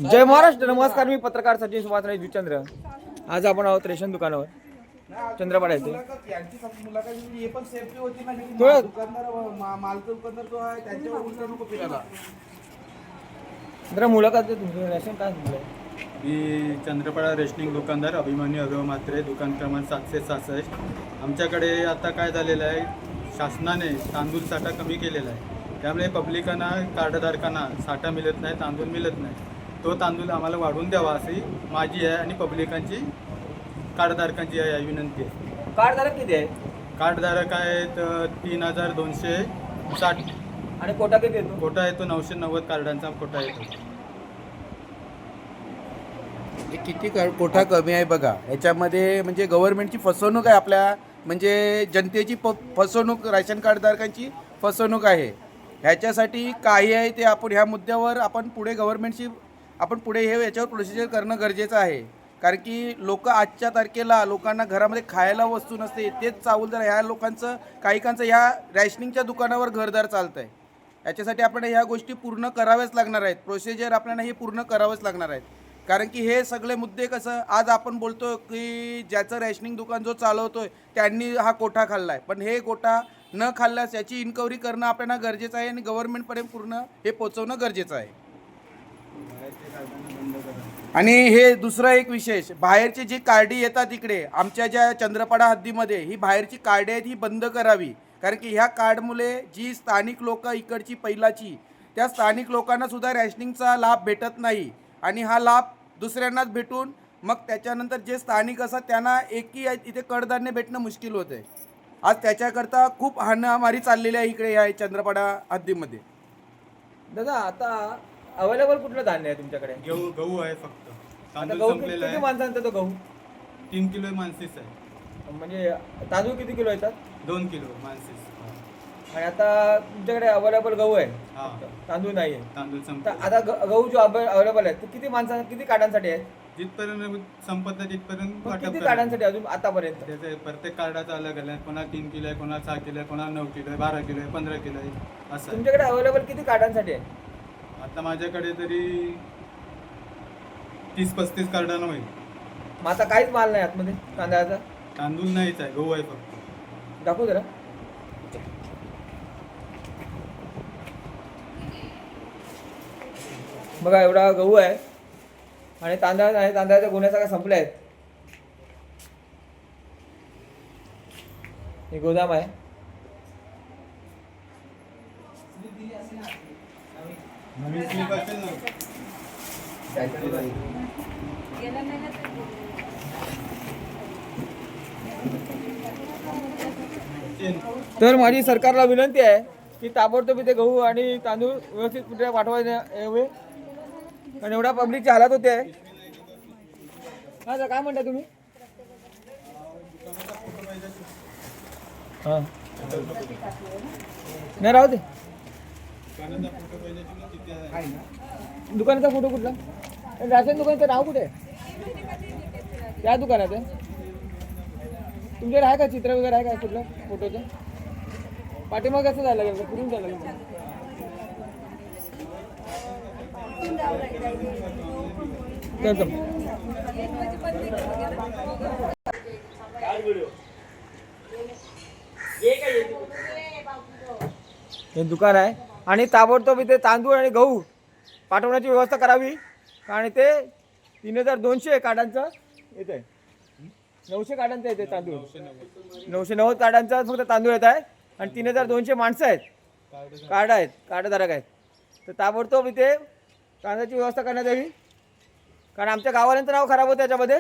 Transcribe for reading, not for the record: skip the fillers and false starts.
जय महाराष्ट्र. नमस्कार, मी पत्रकार सचिन सुभाष जुचंद्र. आज आपण आहोत रेशन दुकानावर चंद्रपाडा येथे. जरा मुलाखत दे तुमचं. रेशन काय म्हटलंय? मी चंद्रपाडा रेशनिंग दुकानदार अभिमन्यू अभिव म्हात्रे, दुकान क्रमांक 766. आमच्याकडे आता काय झालेलं आहे, शासनाने तांदूळ साठा कमी केलेला आहे. त्यामुळे पब्लिकांना, कार्डधारकांना साठा मिळत नाही, तांदूळ मिळत नाही. तो तांदूळ आम्हाला वाढवून द्यावा अशी माझी आहे आणि पब्लिकांची, कार्डधारकांची आहे विनंती आहे. कार्डधारक किती आहे? कार्डधारक आहेत 3260 आणि कोटा किती येतो? कोटा येतो 990 कार्डांचा कोटा येतो. किती कोटा कमी आहे बघा. याच्यामध्ये म्हणजे गव्हर्नमेंटची फसवणूक आहे, आपल्या म्हणजे जनतेची फसवणूक, राशन कार्डधारकांची फसवणूक आहे. ह्याच्यासाठी काही आहे ते आपण ह्या मुद्द्यावर आपण पुढे गव्हर्नमेंटशी आपण पुढे हे याच्यावर प्रोसिजर करणं गरजेचं आहे. कारण की लोक आजच्या तारखेला लोकांना घरामध्ये खायला वस्तू नसते, तेच चावलदार ह्या लोकांचं, काहीकांचं ह्या रॅशनिंगच्या दुकानावर घरदार चालतं आहे. याच्यासाठी आपण ह्या गोष्टी पूर्ण कराव्याच लागणार आहेत. प्रोसिजर आपल्याला हे पूर्ण करावंच लागणार आहेत. कारण की हे सगळे मुद्दे कसं, आज आपण बोलतो की ज्याचं रॅशनिंग दुकान जो चालवतोय त्यांनी हा कोटा खाल्ला आहे, पण हे कोटा न खाल्ल्यास याची इन्क्वायरी करणं आपल्याला गरजेचं आहे आणि गव्हर्नमेंटपर्यंत पूर्ण हे पोहोचवणं गरजेचं आहे. आणि हे दुसरं एक विशेष, बाहेरचे जे कार्डी येतात इकडे आमच्या ज्या चंद्रपाडा हद्दीमध्ये, ही बाहेरची कार्डे आहेत ही बंद करावी. कारण की ह्या कार्डमुळे जी स्थानिक लोक इकडची पहिलाची, त्या स्थानिक लोकांना सुद्धा रॅशनिंगचा लाभ भेटत नाही आणि हा लाभ दुसऱ्यांनाच भेटून मग त्याच्यानंतर जे स्थानिक असतात त्यांना एकही इथे कडधान्य भेटणं मुश्किल होतं आहे. आज त्याच्याकरता खूप हाणामारी चाललेली आहे इकडे या चंद्रपाडा हद्दीमध्ये. दादा, आता अवेलेबल कुठलं धान्य आहे तुमच्याकडे? गहू आहे फक्त. तांदूळ गहू संपलेला किती आहे. माणसांचा तो गहू? 3 किलो मानसीस आहे. म्हणजे तांदूळ किती किलो येतात? 2 किलो मानसीस. आणि आता तुमच्याकडे अवेलेबल गहू आहे, तांदूळ नाही आहे. तांदूळ तर संपला. आता गहू जो अवेलेबल आहे तो किती माणसांना, किती काढांसाठी आहे? जिथपर्यंत संपत नाही तिथपर्यंत वाटप किती करायचं. काढांसाठी अजून आतापर्यंत? त्याचे प्रत्येक कार्डाचा अलग अलग आहे. कोणा 3 किलो आहे, कोणा 6 किलो आहे, कोणा 9 किलो आहे, 12 किलो आहे, 15 किलो आहे, असं आहे. तुमच्याकडे अवेलेबल किती काढांसाठी आहे? आता माझ्याकडे तरी 30-35 कार्डानं होईल. मग आता काहीच माल नाही आतमध्ये तांदळाचा? तांदूळ नाहीच आहे, गहू आहे फक्त. दाखवू जरा. बघा, एवढा गहू आहे आणि तांदळा आहे. तांदळाच्या गोण्या सगळ्या संपल्या आहेत. हे गोदाम आहे. नवीन स्लिप असेल ना. तर माझी सरकारला विनंती आहे की ताबडतोब इथे गहू आणि तांदूळ व्यवस्थित कुठे पाठवायला यावे. आणि एवढा पब्लिकची हालत होते. हा सर, काय म्हणता तुम्ही? हां, नाही राहू दे. दुकानाचा फोटो कुठला? राशन दुकानाचं नाव कुठे आहे? त्या दुकानात आहे. तुमच्याकडे आहे का चित्र वगैरे आहे का कुठलं फोटोचं? पाठीमाग कसं जायला लागेल? कुठून जायला लागेल? हे दुकान आहे आणि ताबडतोब इथे तांदूळ आणि गहू पाठवण्याची व्यवस्था करावी. कारण ते 3200 कार्डांचं येत आहे. 900 कार्डांचं येते तांदूळ. 990 कार्डांचा फक्त तांदूळ येत आहे आणि 3200 माणसं आहेत, कार्ड आहेत, कार्डधारक आहेत. तर ताबडतोब इथे तांदळाची व्यवस्था करण्यात यावी. कारण आमच्या गाववाल्यांचं नाव खराब होतं त्याच्यामध्ये.